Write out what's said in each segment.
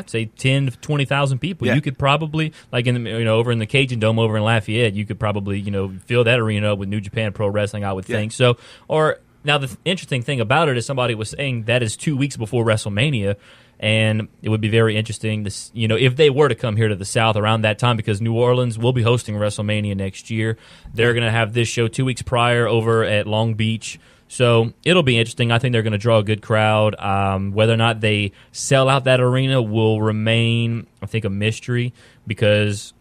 I'd say 10 to 20,000 people. Yeah. You could probably, like in the, over in the Cajun Dome over in Lafayette, you could probably fill that arena up with New Japan Pro Wrestling, I would think. So, or now the interesting thing about it is somebody was saying that is 2 weeks before WrestleMania. And it would be very interesting, if they were to come here to the South around that time, because New Orleans will be hosting WrestleMania next year. They're going to have this show 2 weeks prior over at Long Beach. So it'll be interesting. I think they're going to draw a good crowd. Whether or not they sell out that arena will remain, I think, a mystery, because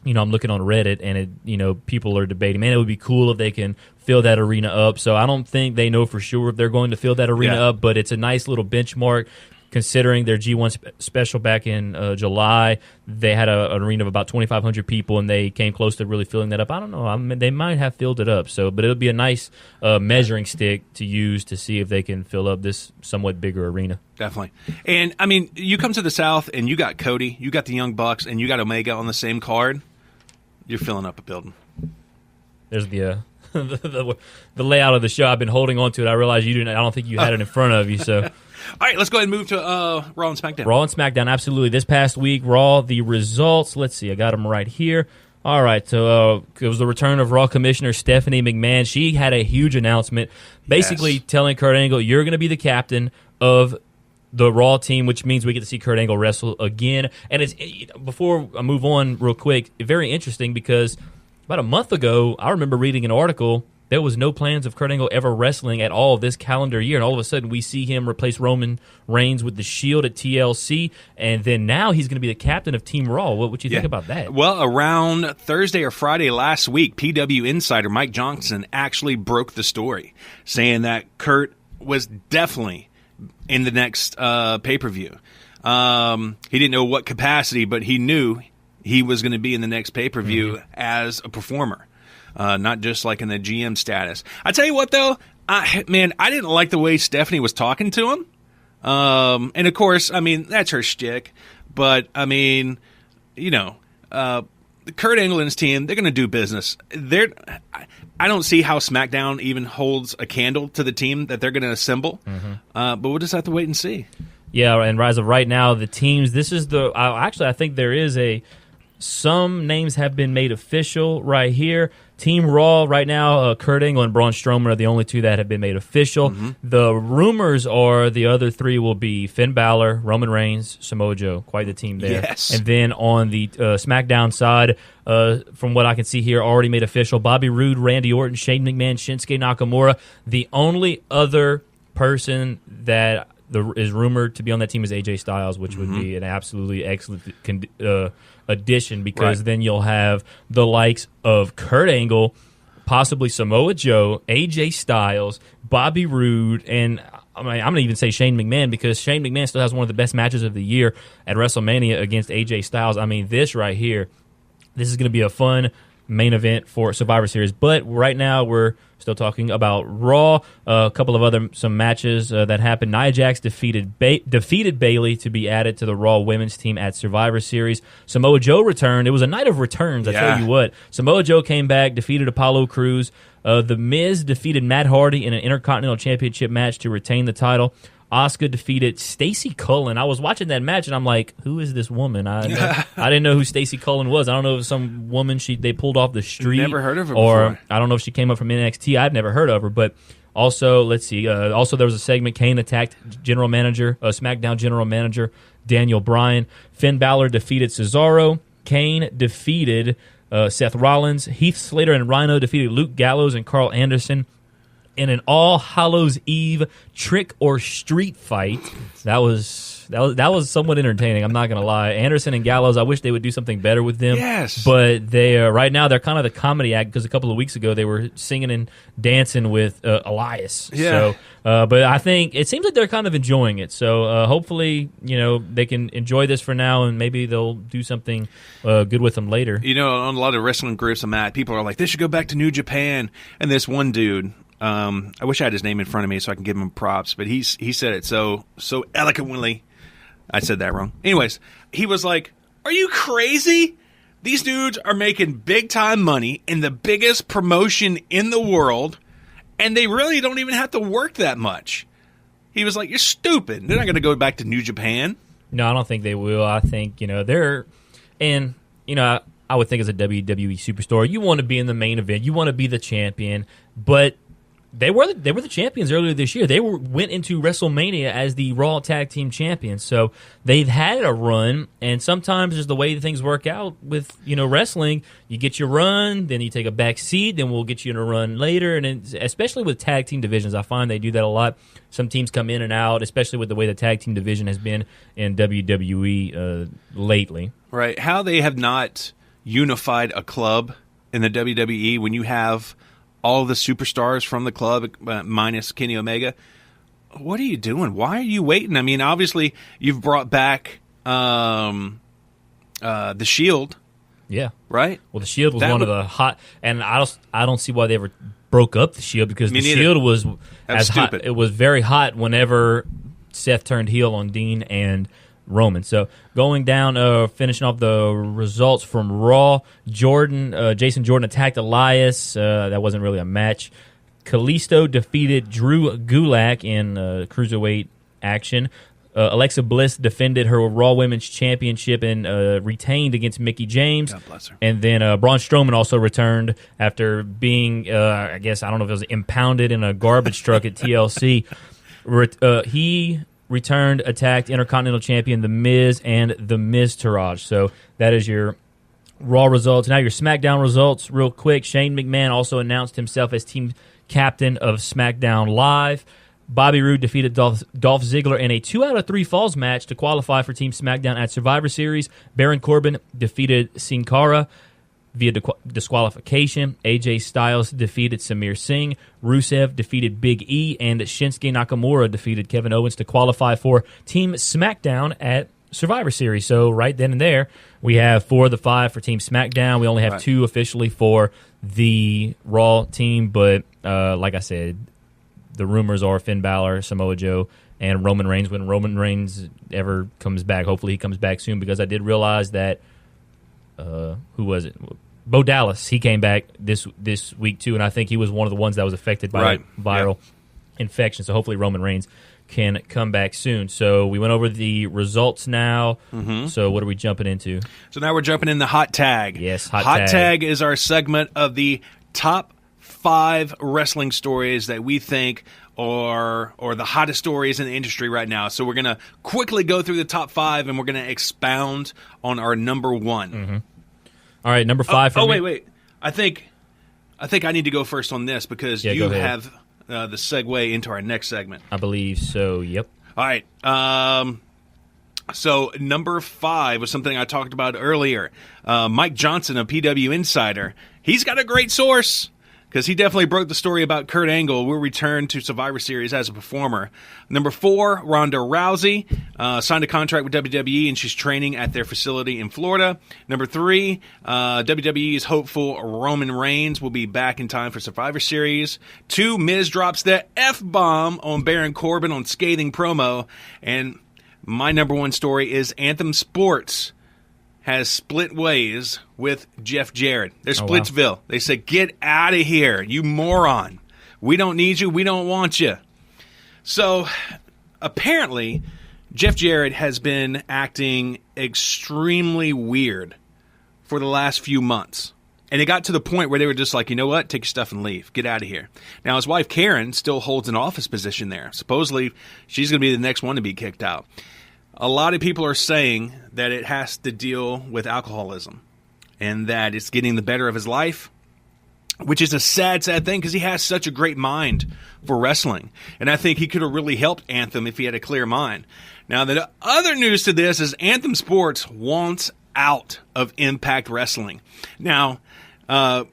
I'm looking on Reddit and people are debating, man, it would be cool if they can fill that arena up. So I don't think they know for sure if they're going to fill that arena up, but it's a nice little benchmark. Considering their G1 special back in July, they had an arena of about 2,500 people, and they came close to really filling that up. I don't know. They might have filled it up. But it'll be a nice measuring stick to use to see if they can fill up this somewhat bigger arena. Definitely. And, you come to the South, and you got Cody, you got the Young Bucks, and you got Omega on the same card. You're filling up a building. There's the layout of the show. I've been holding on to it. I realized you didn't. I don't think you had it in front of you, so... All right, let's go ahead and move to Raw and SmackDown. Raw and SmackDown, absolutely. This past week, Raw, the results. Let's see, I got them right here. All right, so it was the return of Raw Commissioner Stephanie McMahon. She had a huge announcement, basically telling Kurt Angle, you're going to be the captain of the Raw team, which means we get to see Kurt Angle wrestle again. And before I move on real quick, very interesting, because about a month ago, I remember reading an article. There was no plans of Kurt Angle ever wrestling at all this calendar year, and all of a sudden we see him replace Roman Reigns with the Shield at TLC, and then now he's going to be the captain of Team Raw. What would you think about that? Well, around Thursday or Friday last week, PW insider Mike Johnson actually broke the story, saying that Kurt was definitely in the next pay-per-view. He didn't know what capacity, but he knew he was going to be in the next pay-per-view as a performer. Not just like in the GM status. I tell you what, though, I didn't like the way Stephanie was talking to him. And of course, that's her shtick. But Kurt Angle and his team, they're going to do business. I don't see how SmackDown even holds a candle to the team that they're going to assemble. But we'll just have to wait and see. Yeah, and as of right now, the teams. This is the. I think there is some names have been made official right here. Team Raw right now, Kurt Angle and Braun Strowman are the only two that have been made official. The rumors are the other three will be Finn Balor, Roman Reigns, Samoa Joe. Quite the team there. Yes. And then on the SmackDown side, from what I can see here, already made official, Bobby Roode, Randy Orton, Shane McMahon, Shinsuke Nakamura. The only other person that is rumored to be on that team is AJ Styles, which would be an absolutely excellent addition, because then you'll have the likes of Kurt Angle, possibly Samoa Joe, AJ Styles, Bobby Roode, and I'm going to even say Shane McMahon, because Shane McMahon still has one of the best matches of the year at WrestleMania against AJ Styles. This right here, this is going to be a fun main event for Survivor Series. But right now we're still talking about Raw. A couple of some matches that happened. Nia Jax defeated Bayley to be added to the Raw women's team at Survivor Series. Samoa Joe returned. It was a night of returns, I tell you what. Samoa Joe came back, defeated Apollo Crews. The Miz defeated Matt Hardy in an Intercontinental Championship match to retain the title. Asuka defeated Stacey Cullen. I was watching that match, and I'm like, who is this woman? I didn't know who Stacey Cullen was. I don't know if it was some woman they pulled off the street. Never heard of her or before. I don't know if she came up from NXT. I've never heard of her. But also, let's see. Also, there was a segment, Kane attacked SmackDown General Manager Daniel Bryan. Finn Balor defeated Cesaro. Kane defeated Seth Rollins. Heath Slater and Rhino defeated Luke Gallows and Carl Anderson in an All Hallows Eve trick or street fight. That was somewhat entertaining. I'm not gonna lie. Anderson and Gallows, I wish they would do something better with them. Yes, but they right now they're kind of the comedy act, because a couple of weeks ago they were singing and dancing with Elias. Yeah. So, but I think it seems like they're kind of enjoying it. So hopefully, they can enjoy this for now, and maybe they'll do something good with them later. On a lot of wrestling groups I'm at, people are like, they should go back to New Japan. And this one dude, I wish I had his name in front of me so I can give him props, but he said it so eloquently. I said that wrong. Anyways, he was like, are you crazy? These dudes are making big-time money in the biggest promotion in the world, and they really don't even have to work that much. He was like, you're stupid. They're not going to go back to New Japan. No, I don't think they will. I think, they're – and, I would think as a WWE superstar, you want to be in the main event. You want to be the champion. But they were the champions earlier this year. They went into WrestleMania as the Raw Tag Team Champions. So they've had a run, and sometimes just the way things work out with wrestling, you get your run, then you take a back seat, then we'll get you in a run later. And especially with tag team divisions, I find they do that a lot. Some teams come in and out, especially with the way the tag team division has been in WWE lately. Right. How they have not unified a club in the WWE when you have all the superstars from the club minus Kenny Omega. What are you doing? Why are you waiting? I mean, obviously you've brought back the Shield. Yeah. Right? Well, the Shield was one of the hot, and I don't see why they ever broke up the Shield, because the Shield was as hot. It was very hot whenever Seth turned heel on Dean and Roman. So going down, finishing off the results from Raw, Jason Jordan attacked Elias. That wasn't really a match. Kalisto defeated Drew Gulak in cruiserweight action. Alexa Bliss defended her Raw Women's Championship and retained against Mickie James. God bless her. And then Braun Strowman also returned after being, I don't know if it was impounded in a garbage truck at TLC. He returned, attacked Intercontinental Champion The Miz and The Miztourage. So that is your Raw results. Now your SmackDown results real quick. Shane McMahon also announced himself as team captain of SmackDown Live. Bobby Roode defeated Dolph Ziggler in a 2 out of 3 falls match to qualify for Team SmackDown at Survivor Series. Baron Corbin defeated Sin Cara via disqualification. AJ Styles defeated Samir Singh. Rusev defeated Big E. And Shinsuke Nakamura defeated Kevin Owens to qualify for Team SmackDown at Survivor Series. So right then and there, we have 4 of the 5 for Team SmackDown. We only have 2 officially for the Raw team. But like I said, the rumors are Finn Balor, Samoa Joe, and Roman Reigns. When Roman Reigns ever comes back, hopefully he comes back soon, because I did realize that who was it? Bo Dallas. He came back this week too, and I think he was one of the ones that was affected by viral infection. So hopefully Roman Reigns can come back soon. So we went over the results now. Mm-hmm. So what are we jumping into? So now we're jumping in the hot tag. Yes, hot tag is our segment of the top 5 wrestling stories that we think are the hottest stories in the industry right now. So we're going to quickly go through the top 5, and we're going to expound on our number 1. Mm-hmm. All right, number 5 for me. Wait. I think I need to go first on this, because you have the segue into our next segment. I believe so, yep. All right. So number 5 was something I talked about earlier. Mike Johnson of PW Insider. He's got a great source, because he definitely broke the story about Kurt Angle will return to Survivor Series as a performer. Number 4, Ronda Rousey signed a contract with WWE, and she's training at their facility in Florida. Number 3, WWE is hopeful Roman Reigns will be back in time for Survivor Series. 2, Miz drops the F-bomb on Baron Corbin on scathing promo. And my number 1 story is Anthem Sports has split ways with Jeff Jarrett. They're Splitsville. Wow. They said, get out of here, you moron. We don't need you. We don't want you. So apparently, Jeff Jarrett has been acting extremely weird for the last few months. And it got to the point where they were just like, you know what? Take your stuff and leave. Get out of here. Now, his wife, Karen, still holds an office position there. Supposedly, she's going to be the next one to be kicked out. A lot of people are saying that it has to deal with alcoholism and that it's getting the better of his life, which is a sad, sad thing, because he has such a great mind for wrestling. And I think he could have really helped Anthem if he had a clear mind. Now, the other news to this is Anthem Sports wants out of Impact Wrestling. Now,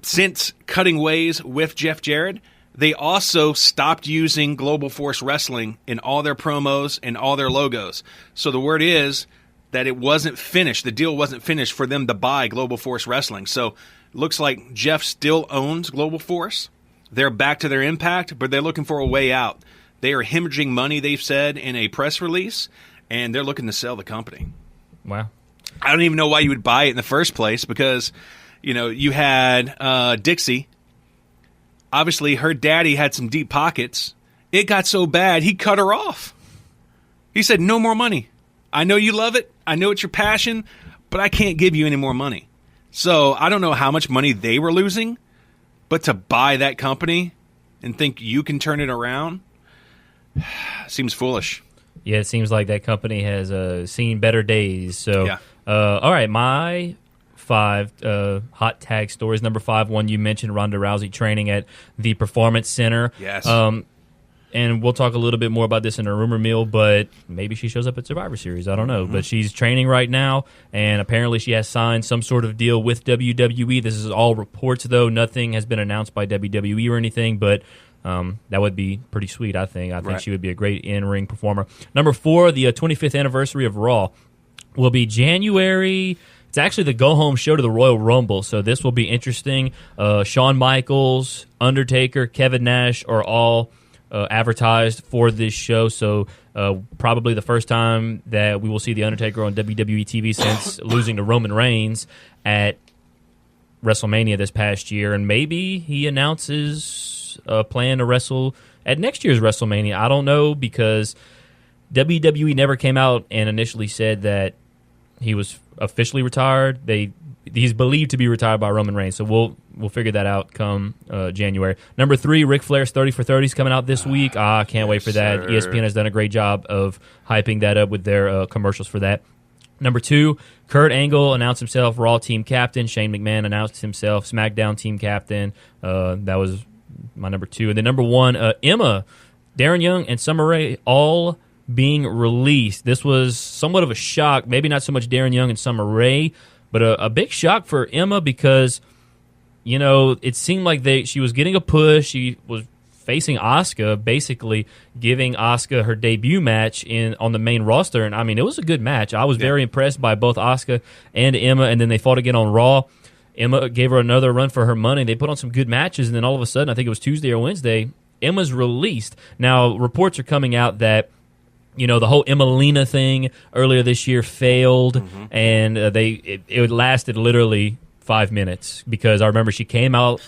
since cutting ways with Jeff Jarrett, they also stopped using Global Force Wrestling in all their promos and all their logos. So the word is that it wasn't finished. The deal wasn't finished for them to buy Global Force Wrestling. So looks like Jeff still owns Global Force. They're back to their Impact, but they're looking for a way out. They are hemorrhaging money, they've said, in a press release, and they're looking to sell the company. Wow. I don't even know why you would buy it in the first place, because, you had Dixie. Obviously, her daddy had some deep pockets. It got so bad, he cut her off. He said, no more money. I know you love it. I know it's your passion, but I can't give you any more money. So I don't know how much money they were losing, but to buy that company and think you can turn it around seems foolish. Yeah, it seems like that company has seen better days. So, yeah. All right, my 5 hot tag stories. Number 5, one you mentioned, Ronda Rousey training at the Performance Center. Yes. And we'll talk a little bit more about this in a rumor mill, but maybe she shows up at Survivor Series. I don't know. But she's training right now, and apparently she has signed some sort of deal with WWE. This is all reports, though. Nothing has been announced by WWE or anything, but that would be pretty sweet, I think. I think she would be a great in-ring performer. Number 4, the 25th anniversary of Raw will be January. It's actually the go-home show to the Royal Rumble, so this will be interesting. Shawn Michaels, Undertaker, Kevin Nash are all advertised for this show, so probably the first time that we will see The Undertaker on WWE TV since losing to Roman Reigns at WrestleMania this past year, and maybe he announces a plan to wrestle at next year's WrestleMania. I don't know, because WWE never came out and initially said that he was officially retired. He's believed to be retired by Roman Reigns, so we'll figure that out come January. Number 3, Ric Flair's 30 for 30 is coming out this week. I can't wait for that. ESPN has done a great job of hyping that up with their commercials for that. Number 2, Kurt Angle announced himself Raw team captain. Shane McMahon announced himself Smackdown team captain. That was my number 2. And then number 1, Emma, Darren Young, and Summer Rae all being released. This was somewhat of a shock. Maybe not so much Darren Young and Summer Rae, but a big shock for Emma because, you know, it seemed like she was getting a push. She was facing Asuka, basically giving Asuka her debut match on the main roster. And, I mean, it was a good match. I was very impressed by both Asuka and Emma, and then they fought again on Raw. Emma gave her another run for her money. They put on some good matches, and then all of a sudden, I think it was Tuesday or Wednesday, Emma's released. Now, reports are coming out that, you know, the whole Emmalina thing earlier this year failed, and it lasted literally 5 minutes, because I remember she came out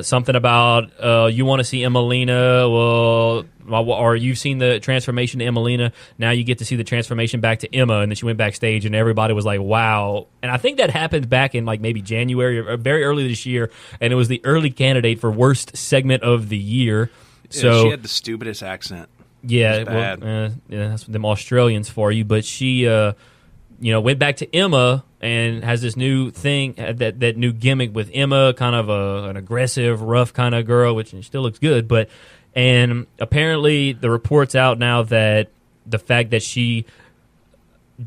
something about you want to see Emmalina, or you've seen the transformation to Emmalina, now you get to see the transformation back to Emma, and then she went backstage and everybody was like, wow. And I think that happened back in like maybe January or very early this year, and it was the early candidate for worst segment of the year. So she had the stupidest accent. Yeah, that's them Australians for you. But she, went back to Emma and has this new thing, that new gimmick with Emma, kind of an aggressive, rough kind of girl, which still looks good. And apparently the report's out now that the fact that she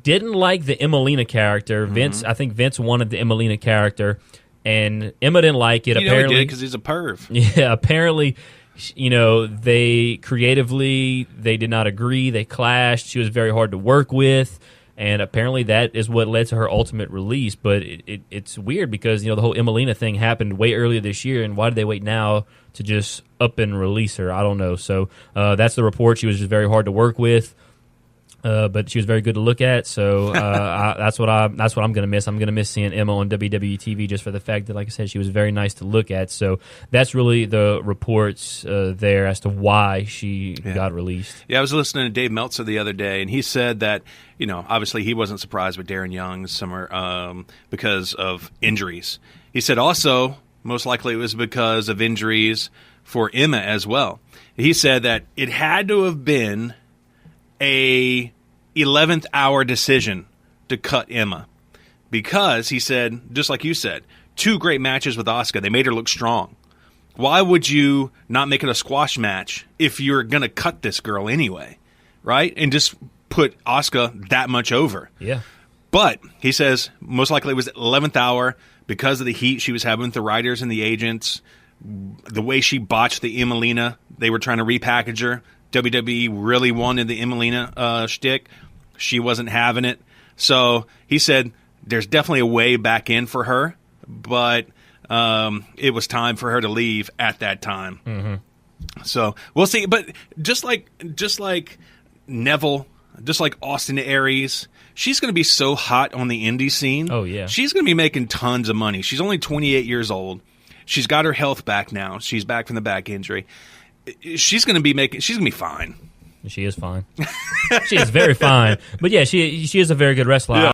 didn't like the Emmalina character, I think Vince wanted the Emmalina character, and Emma didn't like it. He did because he's a perv. Yeah, apparently. They creatively, they did not agree. They clashed. She was very hard to work with, and apparently that is what led to her ultimate release. But it's weird because, the whole Emmalina thing happened way earlier this year, and why did they wait now to just up and release her? I don't know. So that's the report. She was just very hard to work with. But she was very good to look at, so that's what I'm going to miss. I'm going to miss seeing Emma on WWE TV just for the fact that, like I said, she was very nice to look at. So that's really the reports there as to why she got released. Yeah, I was listening to Dave Meltzer the other day, and he said that, obviously he wasn't surprised with Darren Young because of injuries. He said also, most likely it was because of injuries for Emma as well. He said that it had to have been a 11th hour decision to cut Emma, because he said, just like you said, 2 great matches with Asuka. They made her look strong. Why would you not make it a squash match if you're going to cut this girl anyway, right? And just put Asuka that much over. Yeah. But he says most likely it was 11th hour because of the heat she was having with the writers and the agents, the way she botched the Emmalina. They were trying to repackage her. WWE really wanted the Emmalina shtick. She wasn't having it. So he said there's definitely a way back in for her, but it was time for her to leave at that time. Mm-hmm. So we'll see. But just like Neville, just like Austin Aries, she's going to be so hot on the indie scene. Oh, yeah. She's going to be making tons of money. She's only 28 years old. She's got her health back now. She's back from the back injury. She's going to be fine. She is fine. She is very fine. But yeah, she is a very good wrestler. Yeah.